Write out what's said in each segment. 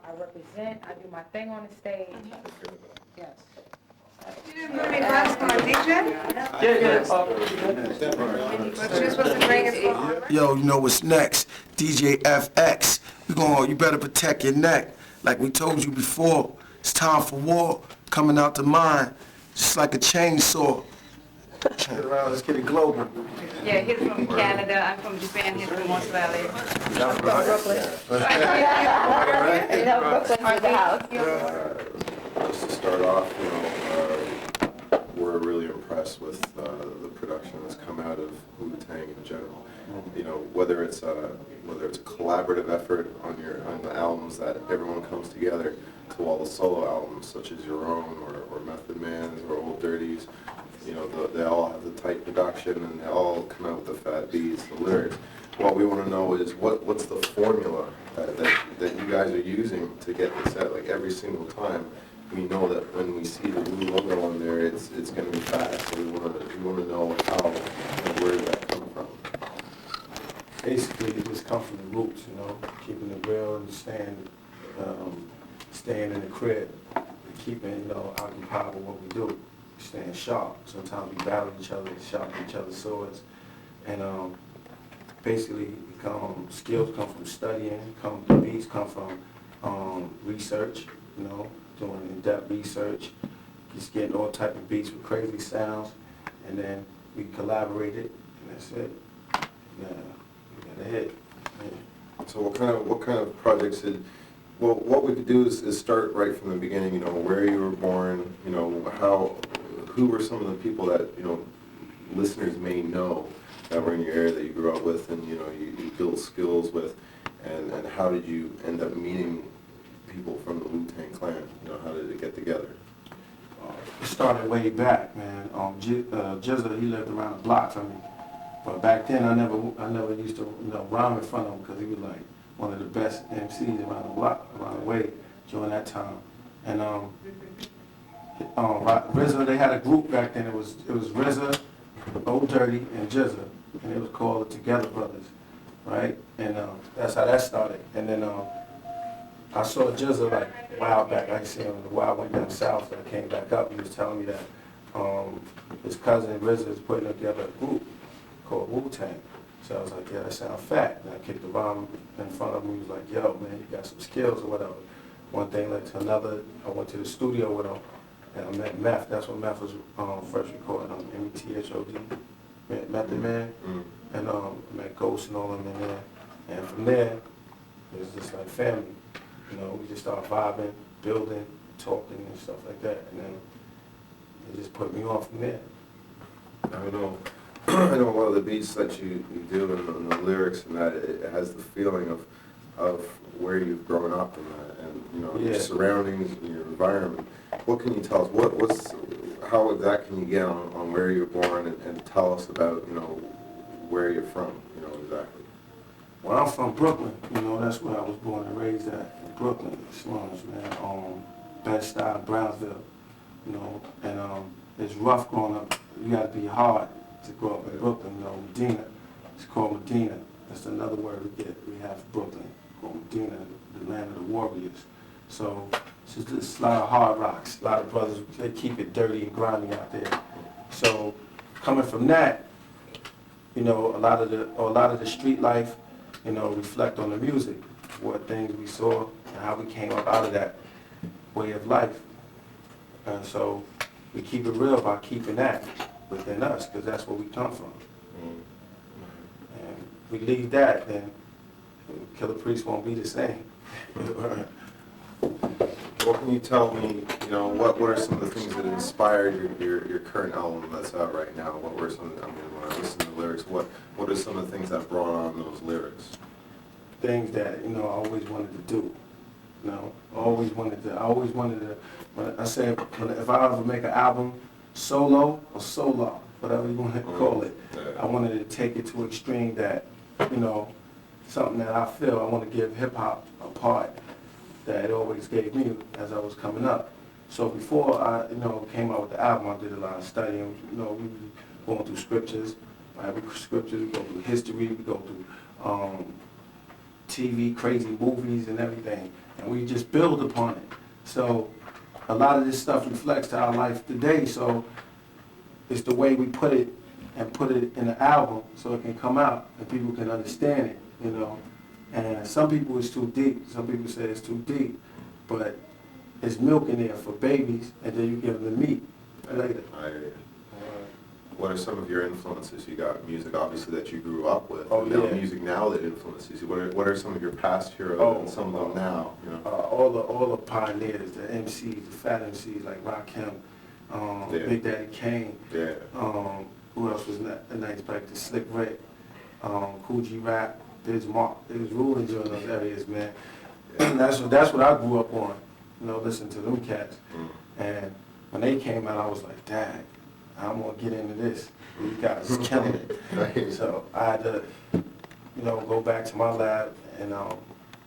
I represent, I do my thing on the stage. Yes. You didn't bring me last time, DJ? But you're supposed to bring it forward. Yo, you know what's next? DJ FX. You better protect your neck. Like we told you before, it's time for war. Coming out the mine, just like a chainsaw. Get around, let's get it global. Yeah, he's from Canada, I'm from Japan, he's from Australia. I'm from Brooklyn. You know, Brooklyn's the house. Just to start off, we're really impressed with the production that's come out of Wu-Tang in general. You know, whether it's a collaborative effort on the albums that everyone comes together, to all the solo albums such as your own or Method Man's or Old Dirty's. You know, they all have the tight production and they all come out with the fat beats, the lyrics. What we want to know is what's the formula that you guys are using to get this out? Like every single time, we know that when we see the blue logo on there, it's going to be fast. So we want to know how and where did that come from. Basically, it just comes from the roots, keeping it real and staying in the crib, and keeping, occupied with what we do. Staying sharp. Sometimes we battle each other, sharpen each other's swords, and basically, skills come from studying. The beats come from research. Doing in-depth research, just getting all type of beats with crazy sounds, and then we collaborated, and that's it. Yeah, we got a hit. Yeah. So what kind of projects what we could do is start right from the beginning. Where you were born. Who were some of the people that listeners may know that were in your area that you grew up with, and you built skills with, and how did you end up meeting people from the Wu-Tang Clan? How did it get together? It started way back, man. Jizza, he lived around the block from me, but back then I never used to rhyme in front of him because he was like one of the best MCs around the block, around the way during that time. And RZA, they had a group back then. It was RZA, Old Dirty, and Jizza, and it was called the Together Brothers, right? And that's how that started. And then I saw Jizza like a while back. I seen him a while, went down south, and I came back up. He was telling me that his cousin RZA is putting together a group called Wu-Tang. So I was like, yeah, that sounds fat. And I kicked the rhyme in front of him. He was like, yo, man, you got some skills or whatever. One thing led to another. I went to the studio with him, and I met Meth. That's when Meth was first recording on METHOD, Method Man. And I met Ghost and all of them in there. And from there, it was just like family. We just started vibing, building, talking and stuff like that. And then it just put me on from there. I know a lot of the beats that you do and the lyrics and that, it has the feeling of where you've grown up and your surroundings and your environment. What can you tell us? How exactly can you get on where you're born and tell us about where you're from? Exactly. Well, I'm from Brooklyn. That's where I was born and raised at. In Brooklyn, slums, man. Bed-Stuy, Brownsville. And it's rough growing up. You got to be hard to grow up in Brooklyn. Medina. It's called Medina. That's another word we have for Brooklyn. Called Medina, the land of the warriors. So it's just a lot of hard rocks. A lot of brothers, they keep it dirty and grimy out there. So coming from that, a lot of the street life, reflect on the music, what things we saw and how we came up out of that way of life. And so we keep it real by keeping that within us, because that's where we come from. And we leave that, then Killah Priest won't be the same. What can you tell me, what are some of the things that inspired your current album that's out right now? What were some, when I listen to the lyrics, what are some of the things that brought on those lyrics? Things that, I always wanted to do. I always wanted to, when I say, if I ever make an album, solo or solo, whatever you want to call it, I wanted to take it to an extreme that, something that I feel I want to give hip-hop a part that it always gave me as I was coming up. So before I, came out with the album, I did a lot of studying. We were going through scriptures, right? We go through history, we go through TV, crazy movies and everything, and we just build upon it. So a lot of this stuff reflects to our life today, so it's the way we put it and put it in the album so it can come out and people can understand it, you know. And some people it's too deep, some people say it's too deep, but it's milk in there for babies, and then you give them the meat later. I hear you. What are some of your influences? You got music, obviously, that you grew up with. Oh, and now yeah. music now that influences you. What are some of your past heroes and some of them now? You know? All the pioneers, the MCs, the fat MCs like Rakim, Yeah. Big Daddy Kane. Yeah. Who else was a nice back to Slick Rick, Cool G Rap, Biz Mark. They was ruling during those areas, man. And that's what I grew up on. You know, listening to them cats. And when they came out, I was like, dang, I'm gonna get into this. These guys is killing it. So I had to, you know, go back to my lab and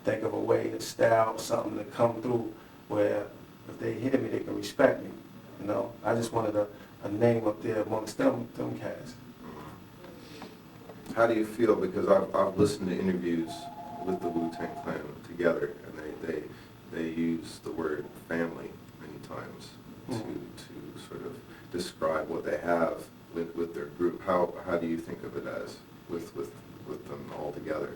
think of a way, a style, something to come through where if they hear me, they can respect me. You know, I just wanted a name up there amongst them cats. How do you feel? Because I've listened to interviews with the Wu-Tang Clan together, and they use the word family many times to sort of describe what they have with their group. How do you think of it as with them all together?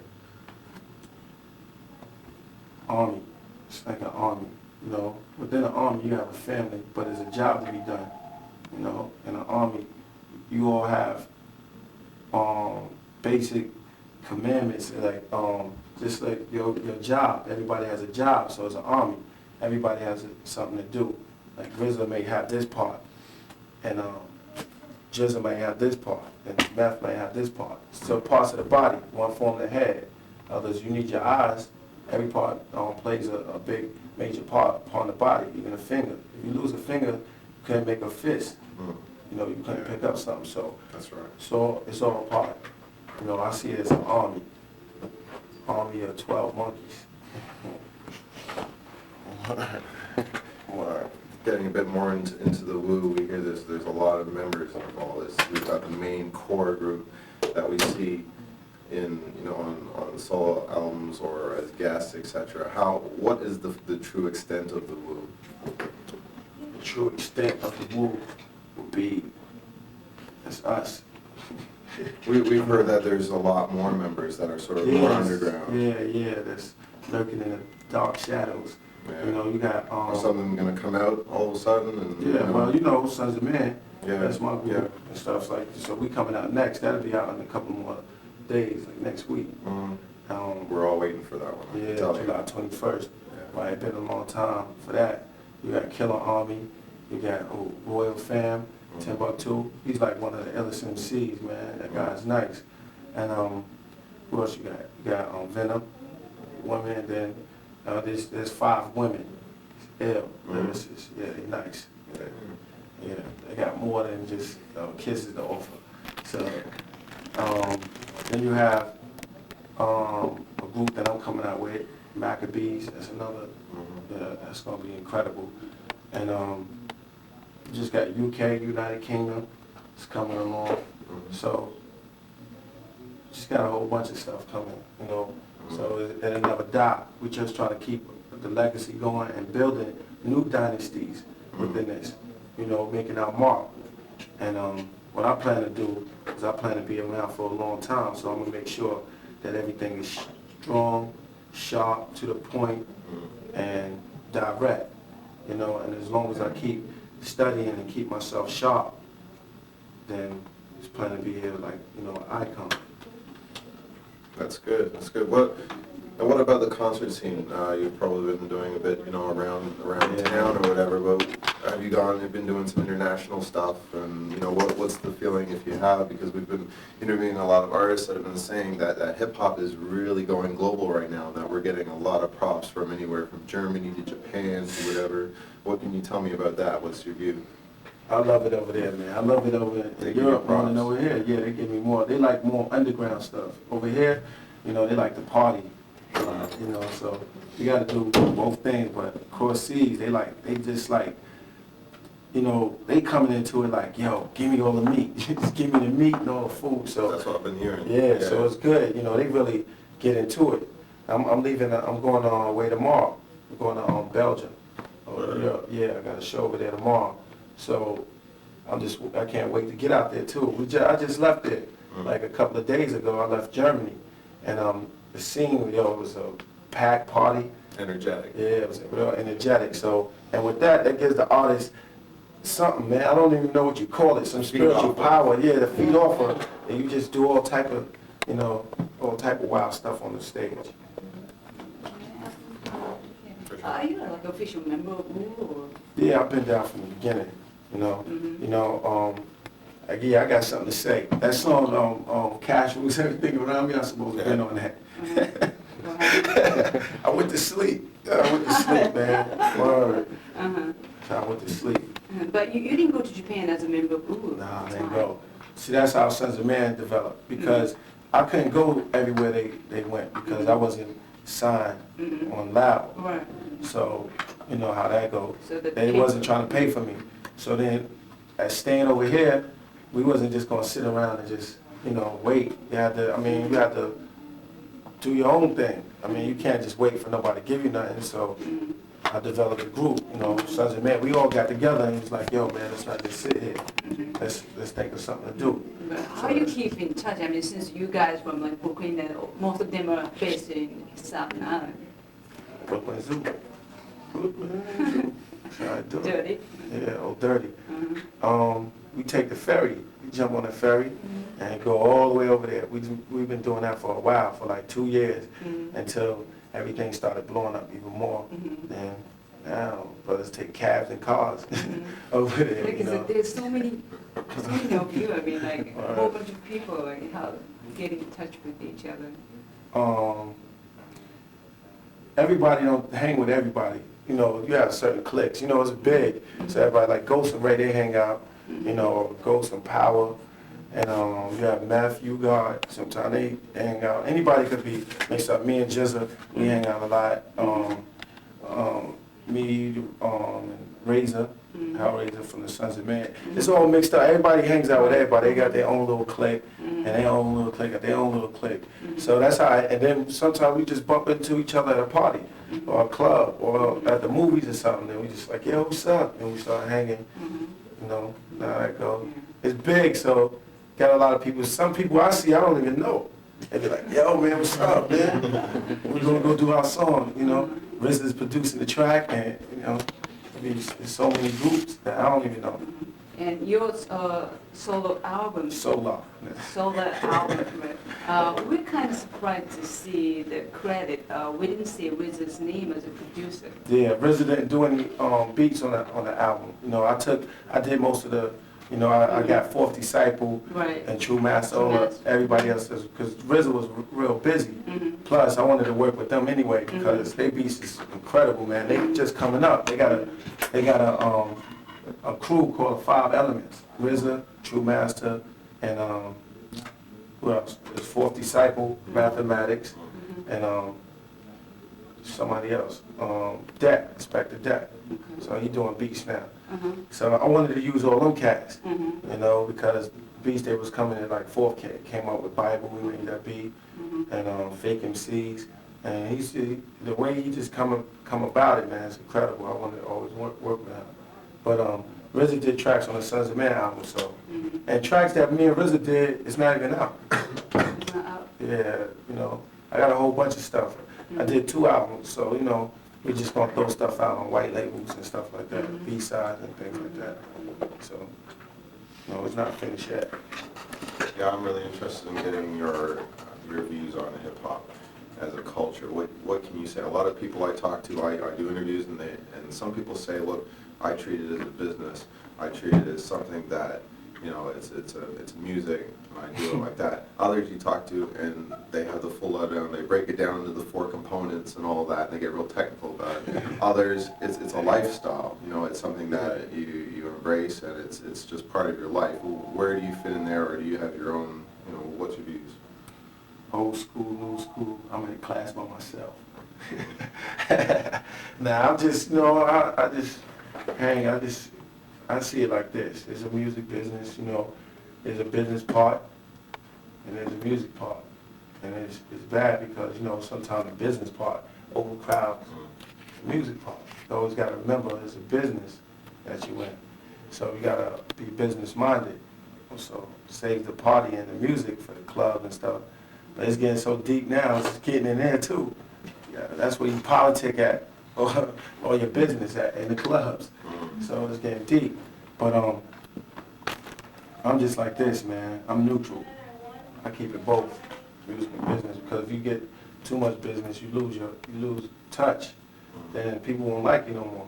Army, it's like an army. You know, within an army you have a family, but there's a job to be done. You know, in an army, you all have basic commandments, like just like your job. Everybody has a job, so it's an army. Everybody has something to do. Like Rizla may have this part, and Jizza may have this part, and Meth may have this part. So parts of the body, one form the head. Others, you need your eyes. Every part plays a big, major part upon the body, even a finger. If you lose a finger, you can't make a fist. You know, you can't pick up something. So That's right. So it's all a part. You know, I see it as an army of 12 monkeys. Getting a bit more into the Wu, we hear there's a lot of members of all this. We've got the main core group that we see in, you know, on solo albums or as guests, etc. What is the true extent of the Wu? The true extent of the Wu would be, it's us. We've heard that there's a lot more members that are sort of more underground. Yeah, that's lurking in the dark shadows. Yeah. You know, you got Are some of them going to come out all of a sudden? And, yeah, well, you know, Sunz of Man. Yeah, That's my group yeah. and stuff like that. So we coming out next. That'll be out in a couple more days, like next week. We're all waiting for that one. I can Yeah, tell you. July 21st. Yeah. Right, been a long time for that. You got Killah Army. You got Royal Fam, Timbuktu. He's like one of the illest MCs, man. That guy's nice. And who else you got? You got Venom, women. Then there's 5 women. Ill, lyricists. Yeah, they nice. Yeah, they got more than just kisses to offer. So then you have a group that I'm coming out with, Maccabees. That's another. Yeah, that's gonna be incredible. And just got UK, United Kingdom. It's coming along. So just got a whole bunch of stuff coming, you know. So it'll never die. We just try to keep the legacy going and building new dynasties within this, you know, making our mark. And what I plan to do is I plan to be around for a long time, so I'm gonna make sure that everything is strong, sharp, to the point, and direct, you know. And as long as I keep studying and keep myself sharp, then it's plan to be here like, you know, an icon. That's good. That's good. What about the concert scene? You've probably been doing a bit, you know, around town or whatever. But have you been doing some international stuff? And you know, what's the feeling if you have? Because we've been interviewing a lot of artists that have been saying that hip hop is really going global right now. That we're getting a lot of props from anywhere from Germany to Japan to whatever. What can you tell me about that? What's your view? I love it over there, man. I love it over in Europe more than over here. Yeah, they give me more. They like more underground stuff. Over here, you know, they like to party. You know, so you got to do both things. But across seas, they just like, you know, they coming into it like, yo, give me all the meat. Just give me the meat and all the food. So That's what I've been hearing. Yeah, so it's good. You know, they really get into it. I'm leaving. I'm going away tomorrow. I'm going to Belgium. Europe. Yeah, I got a show over there tomorrow. So I can't wait to get out there too. I just left there like a couple of days ago. I left Germany, and the scene, it was a packed party. Energetic. Yeah, it was real energetic. So, and with that gives the artist something, man. I don't even know what you call it. Some spiritual power. Yeah, to feed off of, and you just do all type of, all type of wild stuff on the stage. Are you like official member of Wu or? Yeah, I've been down from the beginning. Yeah, I got something to say. That song, Casuals, everything around me, I'm supposed to have been on that. I went to sleep. Man. Word. So I went to sleep. But you didn't go to Japan as a member of Wu. Nah, I didn't go. See, that's how Sunz of Man developed. Because I couldn't go everywhere they went because I wasn't signed on label. Right. So, you know how that goes. So they wasn't trying to pay for me. So then, as staying over here, we wasn't just gonna sit around and just, wait. You had to do your own thing. You can't just wait for nobody to give you nothing. So I developed a group, Sunz of Man. We all got together and it was like, yo, man, let's not just sit here. Let's think of something to do. How you keep in touch? Since you guys from like Brooklyn, and most of them are based in Staten Island. Brooklyn Zoo. Brooklyn Zoo. How I do it. Dirty. Yeah, Old Dirty. We take the ferry. We jump on the ferry and go all the way over there. We've been doing that for a while, for like 2 years, until everything started blowing up even more. And now brothers take cabs and cars over there. Because there's so many of you. Like a whole bunch of people. Like how get in touch with each other. Everybody don't hang with everybody. You have certain cliques. It's big. So everybody like Ghost and Ray, they hang out. Ghost and Power. And you have Meth, U-God. Sometimes they hang out. Anybody could be mixed up. Me and Jizza, we hang out a lot. Me and Razor, Hellraiser from the Sunz of Man. It's all mixed up. Everybody hangs out with everybody. They got their own little clique, and their own little clique got their own little clique. So that's how. And then sometimes we just bump into each other at a party, or a club, or at the movies or something. And we just like, yo, what's up? And we start hanging. Now that goes. It's big, so got a lot of people. Some people I see, I don't even know. They be like, yo, man, what's up, man? We're gonna go do our song, Riz is producing the track, and there's so many groups that I don't even know. And your solo album. Solo. Solo album. We're kind of surprised to see the credit. We didn't see Riz's name as a producer. Yeah, Riz didn't do any beats on the album. I did most of the. I got Fourth Disciple and True Master, everybody else, because RZA was real busy. Plus, I wanted to work with them anyway because their beats is incredible, man. They just coming up. They got a crew called 5 Elements. RZA, True Master, and who else? There's Fourth Disciple, Mathematics, and somebody else. Deck, Inspector Deck. So he doing beats now. So I wanted to use all them cats, because beats they was coming in like Fourth came up with Bible, we made that beat, and Fake MCs, and the way he just come about it, man, it's incredible. I wanted to always work with him. But RZA did tracks on the Sunz of Man album, so and tracks that me and RZA did, it's not even out. Yeah, I got a whole bunch of stuff. I did 2 albums, so we're just gonna throw stuff out on white labels and stuff like that, B-sides and things like that. So, it's not finished yet. Yeah, I'm really interested in getting your views on hip hop as a culture. What can you say? A lot of people I talk to, I do interviews, and some people say, look, I treat it as a business. I treat it as something that it's music, and I do it like that. Others you talk to, and they have the full lowdown. They break it down into the 4 components and all that, and they get real technical about it. Others, it's a lifestyle. It's something that you embrace, and it's just part of your life. Where do you fit in there, or do you have your own? What's your views? Old school, new school. I'm in class by myself. Nah, I'm just, I just hang. I see it like this. There's a music business, there's a business part, and there's a music part. And it's bad because, you know, sometimes the business part overcrowds the music part. You always got to remember it's a business that you in. So you got to be business minded. So save the party and the music for the club and stuff. But it's getting so deep now, it's getting in there too. Yeah, that's where you politic at, or your business at, in the clubs. So it's getting deep. But I'm just like this, man. I'm neutral. I keep it both, music and business, because if you get too much business, you lose touch. Then people won't like you no more.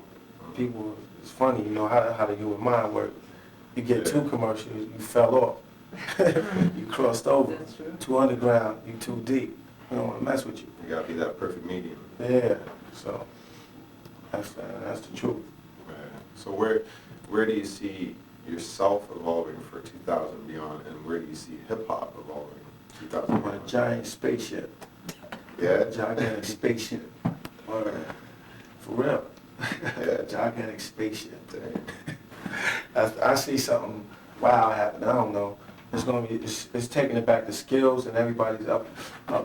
People, it's funny, you know how the human mind works. You get too commercial, you fell off. You crossed over. That's true. Too underground, you too deep. We don't want to mess with you. You gotta be that perfect medium. Yeah, so that's the truth. Right. So where do you see yourself evolving for 2000 and beyond, and where do you see hip hop evolving 2000 and I'm a beyond? giant spaceship. Yeah. Gigantic spaceship. For real. Yeah. Gigantic spaceship. Dang. I see something wild happen. I don't know. It's gonna be. It's taking it back to skills, and everybody's up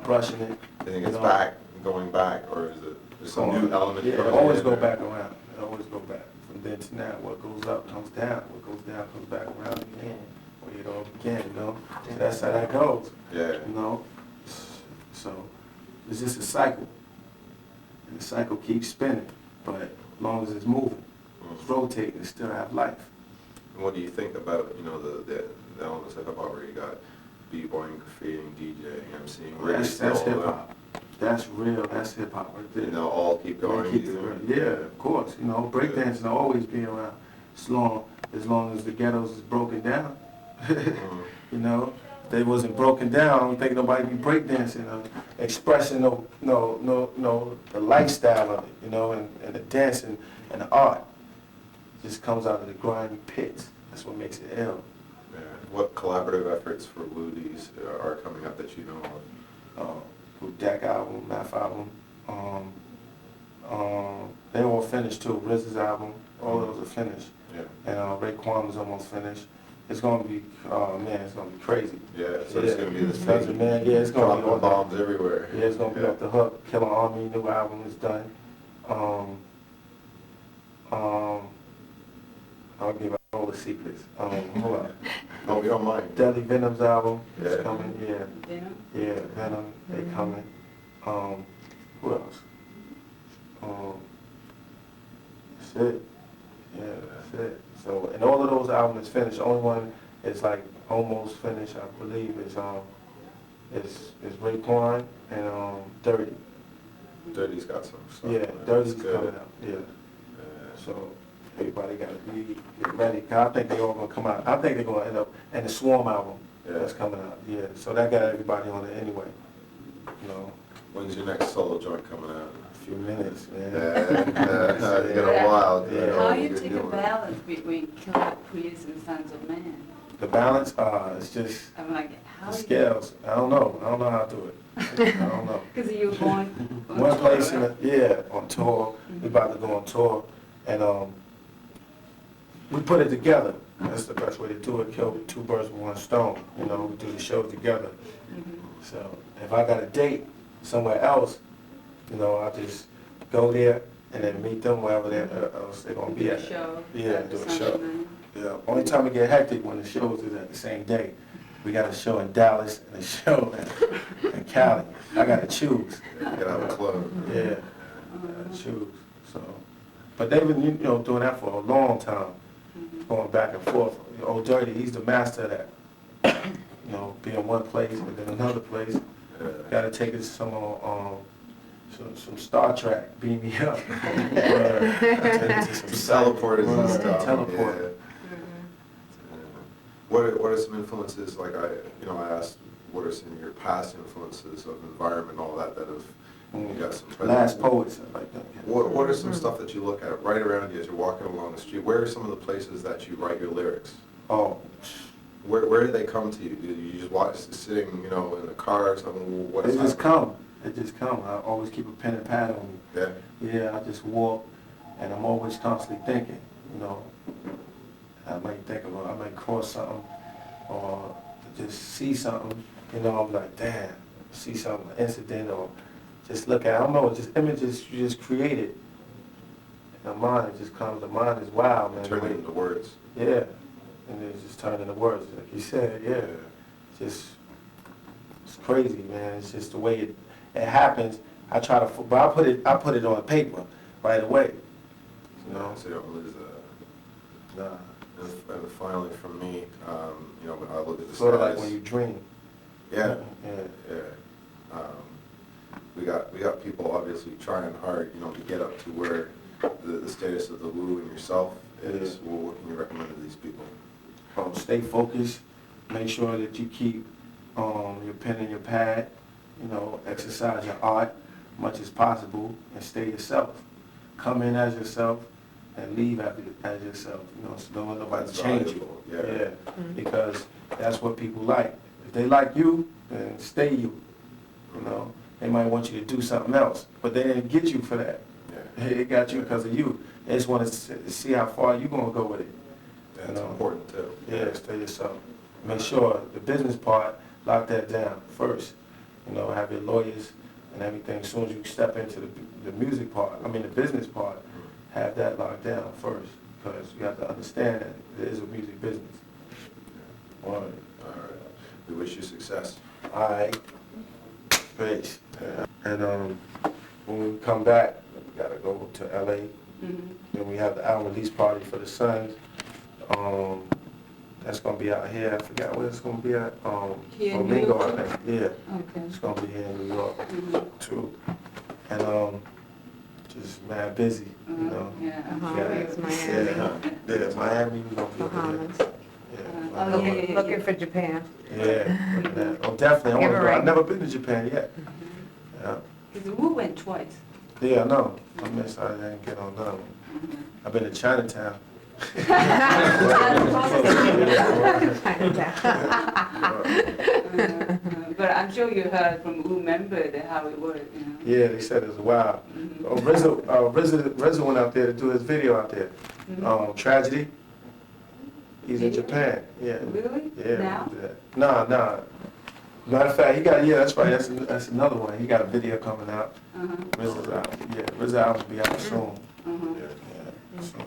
brushing it. I think it's going back, or is it there's some new element? Yeah, it coming always in go there? back around. It always go back. From then to now, what goes up comes down. What goes down comes back around again. Where it all began, you know. So that's how that goes. Yeah. You know. So it's just a cycle, and the cycle keeps spinning. But as long as it's moving, it's rotating, it still have life. And what do you think about, you know, the elements that have already got b-boying, graffitiing, DJing, MCing? That's hip hop. That's real. That's hip hop right there. And they'll all keep going. Keep it real. Yeah, of course. You know, breakdancing will always be around as long as the ghettos is broken down. You know, if they wasn't broken down, I don't think nobody be breakdancing, expressing the lifestyle of it, you know, and the dancing and the art. It just comes out of the grimy pits. That's what makes it ill. Yeah. What collaborative efforts for Woodies are coming up that you know of? Deck album, Math album. They all finished too. RZA's album, all those are finished. Yeah. And Raekwon is almost finished. It's gonna be, man, it's gonna be crazy. Yeah, so it's gonna be this Sunz of Man, yeah, it's gonna be dropping all bombs everywhere. Yeah, it's gonna be off the hook. Killah Army, new album is done. I'll give out all the secrets. Hold up. No, we don't mind. Deadly Venom's album is Yeah. coming, yeah. Venom? Yeah, Venom, they coming. Who else? That's it. Yeah, that's it. So, and all of those albums finished. The only one is like almost finished, I believe, is Raekwon and Dirty. Dirty's got some stuff. Yeah, man. Dirty's It's good. coming out. Yeah. So everybody got to get ready. 'Cause I think they all gonna come out. I think they're gonna end up in the Swarm album that's coming out. Yeah. So that got everybody on it anyway. You know, When's your next solo joint coming out? a few minutes, man. You got a while. Yeah. How you you take a balance between Killah Priest and Sunz of Man? The balance, it's just I'm like, how the you... scales. I don't know how to do it. I don't know. Because you're going on One tour, place, right? on tour. We about to go on tour, and we put it together. That's the best way to do it. Kill two birds with one stone. You know, we do the show together. So if I got a date somewhere else, you know, I just go there and then meet them wherever else they're gonna be Do a at. show. Yeah, at do the a Sunz show. of Man. Yeah. Only time it get hectic when the shows is at the same day. We got a show in Dallas and a show in Cali. I gotta choose. You gotta have a club. Yeah, I gotta choose. So, but they've been, you know, doing that for a long time, going back and forth. Old Dirty, he's the master of that. You know, be in one place and then another place. Gotta take it to some Star Trek, beam me up. Take it to some Teleporters and stuff. Teleport. Yeah. What are some influences, like I asked, what are some of your past influences of environment, all that have, you got some... Last poets, I like them. What are some stuff that you look at right around you as you're walking along the street? Where are some of the places that you write your lyrics? Oh, Where do they come to you? Do you just watch sitting, in the car or something? What they is just happening? come. They just come. I always keep a pen and pad on me. Yeah. Yeah, I just walk, and I'm always constantly thinking, you know. I might cross something, or just see something, you know, I'm like, damn, see some incident or just look at, I don't know, just images you just created. And the mind, it just comes, the mind is wild, man. Turn it into words. Yeah, and then just turn into words, like you said, yeah. Just, it's crazy, man. It's just the way it happens. I try to, but I put it on paper right away. You know? So you don't lose Nah. And finally, for me, you know, when I look at the Sort of like status- when you dream. Yeah, Yeah. We got people obviously trying hard, you know, to get up to where the status of the Wu and yourself is. Yeah. Well, what can you recommend to these people? Stay focused. Make sure that you keep your pen and your pad. You know, exercise your art much as possible and stay yourself. Come in as yourself and leave as yourself. You know, so don't let nobody That's change you. valuable, yeah. Because that's what people like. If they like you, then stay you. You know, they might want you to do something else, but they didn't get you for that. Yeah. They got you because of you. They just want to see how far you gonna go with it. That's You know? important too. Yeah, stay yourself. Make sure the business part, lock that down first. You know, have your lawyers and everything. As soon as you step into the music part, I mean the business part, have that locked down first. Because you have to understand that it is a music business. All right. All right. We wish you success. All right. Great. And when we come back, we gotta go to LA. Then we have the album release party for the Sunz. That's gonna be out here. I forgot where it's gonna be at. Here in New Flamingo, York? I think. Yeah. Okay. It's gonna be here in New York too. And just mad busy, you know. Yeah. Bahamas, Miami. Yeah, Miami, we're gonna be over Bahamas. there. Oh, yeah. Looking for Japan. Yeah. Oh, definitely. Give it I've right. never been to Japan yet. Yeah. Because we went twice. Yeah, I know. I didn't get on none of them. I've been to Chinatown. But I'm sure you heard from who member how it was, you know. Yeah, they said it was wild. RZA went out there to do his video out there. Tragedy. He's in Did he? Japan. Yeah. Really? Yeah. Now? Nah. Matter of fact, that's right. That's another one. He got a video coming out. RZA's album. Yeah, RZA's album will be out soon. Yeah. So,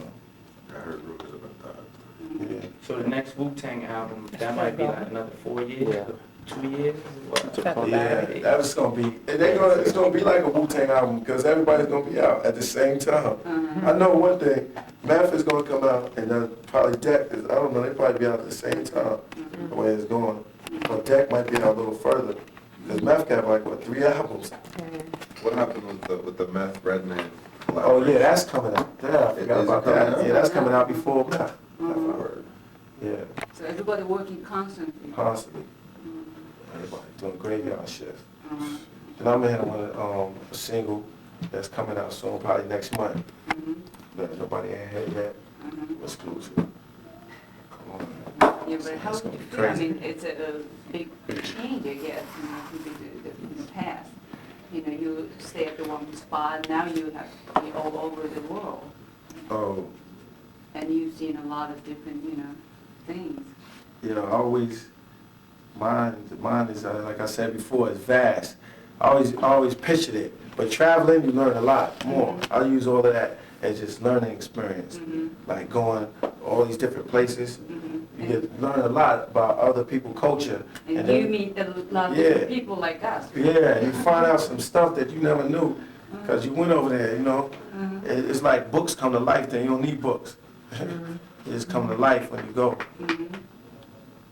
I heard rumors about that. yeah. So the next Wu-Tang album, that might be like another 4 years, 2 years? What? Yeah, that's gonna be. It's gonna be like a Wu-Tang album because everybody's gonna be out at the same time. I know one thing. Math is gonna come out, and then probably Deck is. I don't know. They probably be out at the same time. The way it's going, but Deck might be out a little further because Math got like 3 albums. What happened with the Meth Redman? Oh yeah, that's coming out. Yeah, I forgot Is it about coming that. out? Yeah, that's coming out before Math. That's what I heard. Yeah, So everybody working constantly. constantly. Everybody doing graveyard shifts. And I'm in with a single that's coming out soon, probably next month. That nobody ain't had yet. Exclusive. Come on. Yeah, but how It's would gonna you be feel? I crazy. mean, it's a big change, I guess, you know, compared to in the past. You know, you stay at the one spot, now you have to be all over the world. Oh, And you've seen a lot of different, you know, things. you know, mine is, like I said before, it's vast. I always pictured it. But traveling, you learn a lot more. I use all of that as just learning experience. Like going all these different places. You learn a lot about other people's culture. And you then- meet a lot of Yeah. different people like us. Yeah, you find out some stuff that you never knew because you went over there, you know. It's like books come to life, then you don't need books. They just come to life when you go.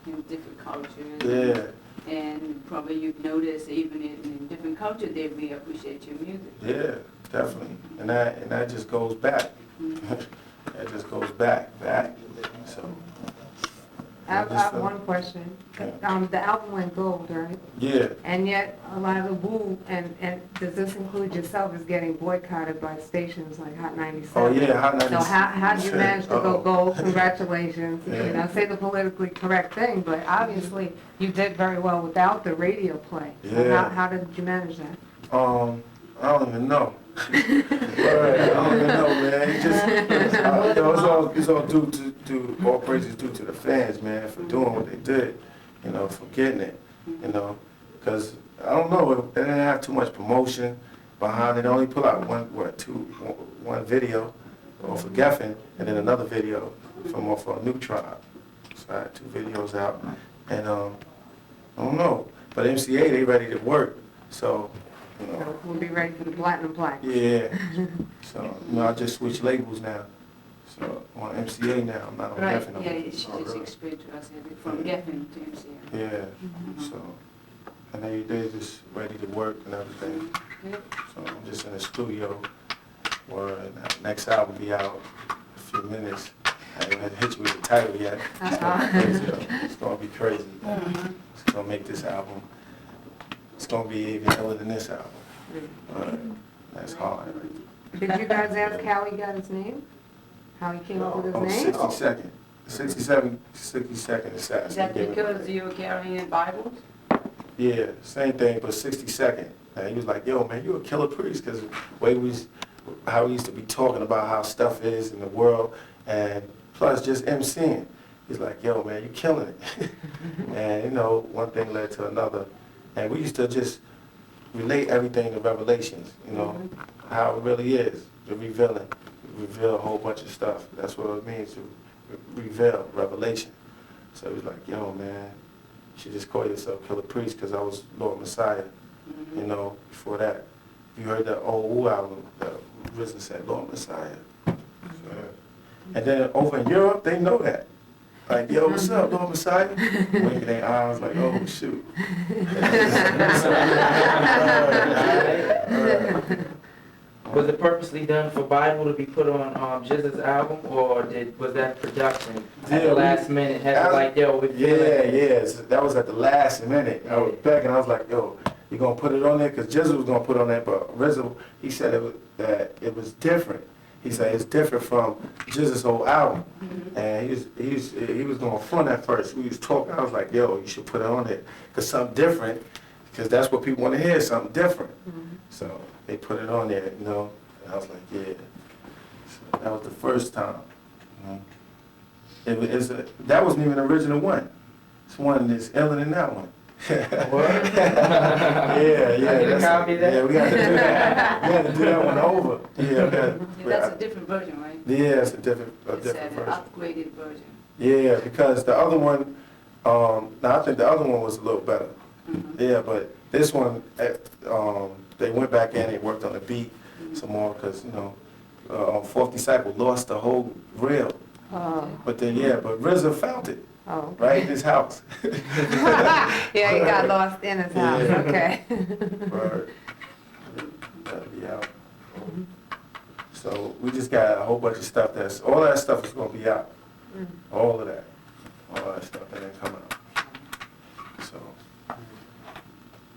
In different cultures. Yeah, And probably you've noticed even in different cultures, they really appreciate your music. yeah, definitely. And that just goes back. That just goes back. So. I have one question. The album went gold, right? Yeah. And yet, a lot of the Wu, and does this include yourself, is getting boycotted by stations like Hot 97? Oh yeah, Hot 97. So how did you manage to go Uh-oh. gold? Congratulations. Yeah. You know, say the politically correct thing, but obviously you did very well without the radio play. So Yeah. how did you manage that? I don't even know. I don't even know, man. It's just, it's all due to all praises due to the fans, man, for doing what they did, you know, for getting it, you know, because I don't know, they didn't have too much promotion behind it. They only put out one video off of Geffen, and then another video from off of New Tribe. So I had 2 videos out, and I don't know, but MCA, they ready to work, so, you know. So we'll be ready for the platinum plaque. Yeah, so, you know, I just switched labels now, so I'm on MCA now, I'm not on Right, Geffen no yeah, more. she just explained to us from Geffen to MCA. Yeah, so, and they just ready to work and everything. Good. So I'm just in the studio, where the next album will be out in a few minutes. I haven't had to hit you with the title yet. It's gonna be crazy, though. It's gonna be crazy. It's gonna make this album, it's gonna be even iller than this album. But that's hard. Did you guys ask how he got his name? How he came up with his Oh, name? 62nd, 62nd Is assassin. that He gave it- because you were carrying Bibles? Yeah, same thing, but 62nd. And he was like, yo, man, you a Killah Priest, because how we used to be talking about how stuff is in the world, and plus just MCing. He's like, yo, man, you killing it. And, you know, one thing led to another. And we used to just relate everything to Revelations, you know, how it really is, the revealing. Reveal a whole bunch of stuff. That's what it means to reveal, revelation. So he was like, yo, man, you should just call yourself Killah Priest, because I was Lord Messiah, you know, before that. You heard that old Wu album, that Risen said, Lord Messiah. So, and then over in Europe, they know that. Like, yo, what's up, Lord Messiah? Winking their eyes like, oh, shoot. Was it purposely done for Bible to be put on Jizz's album, or was that production at Yeah, the last minute? Had to like, yo, we feel it. Yeah, so that was at the last minute. I was back and I was like, yo, you gonna put it on there? Because Jizzle was gonna put it on there, but Rizzo, he said that it was different. He said it's different from Jizz's whole album. And he was going front at first. We was talking, I was like, yo, you should put it on there. Because something different, because that's what people want to hear, something different. So they put it on there, you know, and I was like, yeah. So that was the first time. That wasn't even the original one. It's one that's iller than that one. What? Yeah. Need to copy that? Yeah, we had to do that. We had to do that one over. Yeah, That's a different version, right? yeah, it's a different It's an version. upgraded version. Yeah, because the other one, now I think the other one was a little better. Yeah, but this one, they went back in, they worked on the beat some more, because, you know, Fourth Disciple lost the whole reel. Oh, But then, but RZA found it, oh. right in his house. Yeah, he got lost in his house, Yeah. okay. Word. That'll be out. So we just got a whole bunch of stuff all that stuff is gonna be out. All of that. All that stuff that ain't coming out. So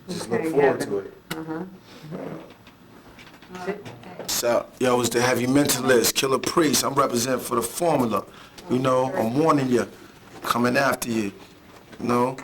just look Okay, forward Gavin. to it. Uh-huh. So, yo, it's the Heavy Mentalist, Killah Priest. I'm representing for the formula. You know, I'm warning you, coming after you. You know,